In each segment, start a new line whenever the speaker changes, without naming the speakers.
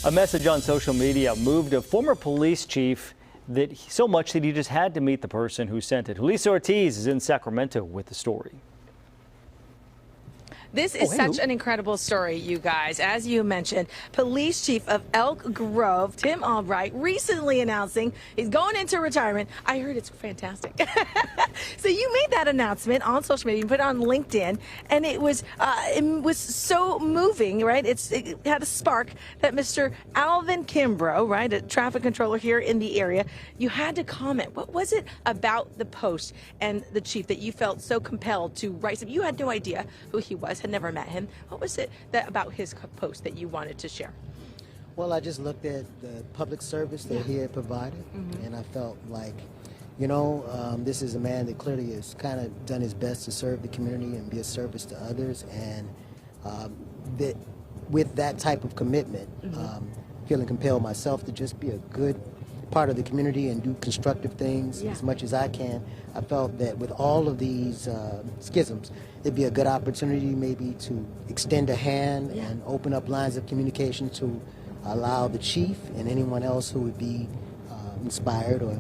A message on social media moved a former police chief so much that he just had to meet the person who sent it. Julissa Ortiz is in Sacramento with the story.
This is such an incredible story, you guys. As you mentioned, Police Chief of Elk Grove, Tim Albright, recently announcing he's going into retirement. I heard it's fantastic. So you made that announcement on social media, you put it on LinkedIn, and it was so moving, right? It had a spark that Mr. Alvin Kimbrough, right, a traffic controller here in the area, you had to comment. What was it about the post and the chief that you felt so compelled to write? You had no idea who he was, had never met him. What was it about his post that you wanted to share?
Well, I just looked at the public service that he had provided, and I felt like, you know, this is a man that clearly has kind of done his best to serve the community and be a service to others, and that with that type of commitment, feeling compelled myself to just be a good part of the community and do constructive things as much as I can. I felt that with all of these schisms, it'd be a good opportunity maybe to extend a hand and open up lines of communication to allow the chief and anyone else who would be inspired or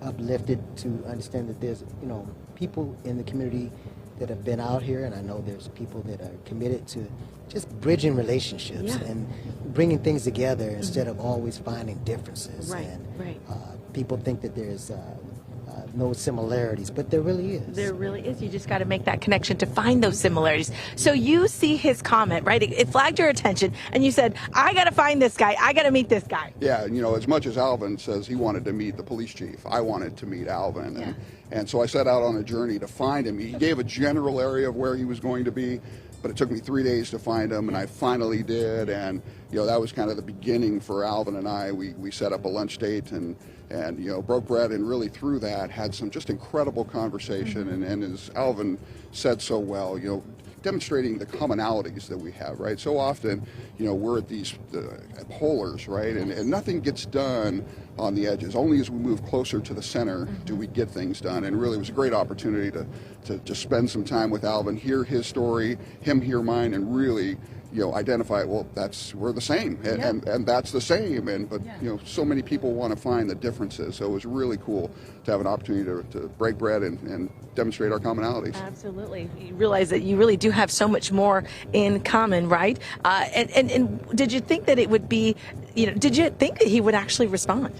uplifted to understand that there's, you know, people in the community that have been out here, and I know there's people that are committed to just bridging relationships and bringing things together instead of always finding differences. People think that there's no similarities, but there really is.
There really is. You just got to make that connection to find those similarities. So you see his comment, right? It flagged your attention, and you said, I got to find this guy. I got to meet this guy.
Yeah, you know, as much as Alvin says he wanted to meet the police chief, I wanted to meet Alvin. And so I set out on a journey to find him. He gave a general area of where he was going to be, but it took me 3 days to find him, and I finally did. And, you know, that was kind of the beginning for Alvin and I. We set up a lunch date and you know, broke bread, and really through that had some just incredible conversation. And as Alvin said so well, you know, demonstrating the commonalities that we have, right? So often, you know, we're at these polars, right? And nothing gets done on the edges. Only as we move closer to the center do we get things done. And really, it was a great opportunity to just spend some time with Alvin, hear his story, him hear mine, and really, you know, identify, well, we're the same, and that's the same, but you know, so many people want to find the differences, so it was really cool to have an opportunity to break bread and demonstrate our commonalities.
Absolutely. You realize that you really do have so much more in common, right? And did you think that it would be, you know, did you think that he would actually respond?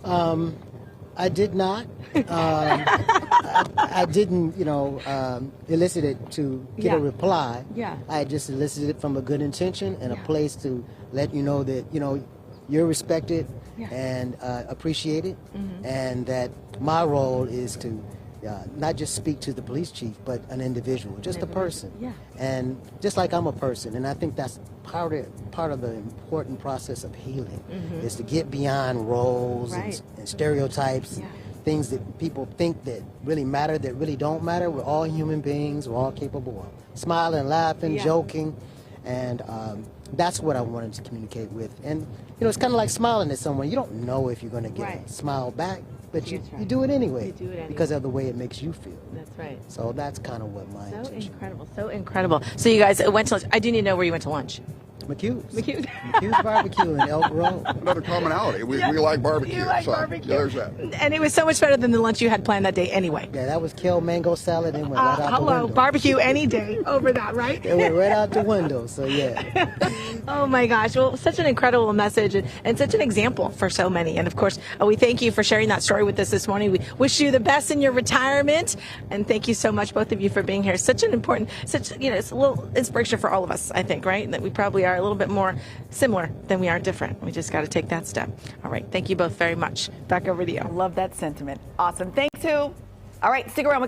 I did not. I didn't, you know, elicit it to get a reply. I just elicited it from a good intention and a place to let you know that, you know, you're respected and appreciated, and that my role is to not just speak to the police chief, but an individual, just a person. And just like I'm a person, and I think that's part of the important process of healing, is to get beyond roles and stereotypes, things that people think that really matter, that really don't matter. We're all human beings. We're all capable of smiling, laughing, joking, and that's what I wanted to communicate with. And, you know, it's kind of like smiling at someone. You don't know if you're going to get a smile back, but you do it anyway because of the way it makes you feel.
That's right.
So that's kind of what my intention.
Incredible, so incredible. So you guys went to lunch. I do need to know where you went to lunch.
McHugh's Barbecue in Elk Grove.
Another commonality. We like barbecue.
You like barbecue.
Yeah, there's that.
And it was so much better than the lunch you had planned that day anyway.
Yeah, that was kale mango salad and went right out the window.
Barbecue any day over that, right?
It went right out the window, so yeah.
Oh my gosh, well, such an incredible message and such an example for so many. And of course, we thank you for sharing that story with us this morning. We wish you the best in your retirement, and thank you so much, both of you, for being here. Such an important, you know, it's a little inspiration for all of us, I think, right? That we probably are a little bit more similar than we are different. We just got to take that step. All right, thank you both very much. Back over to you.
I love that sentiment. Awesome. Thanks, Sue. All right, stick around. We got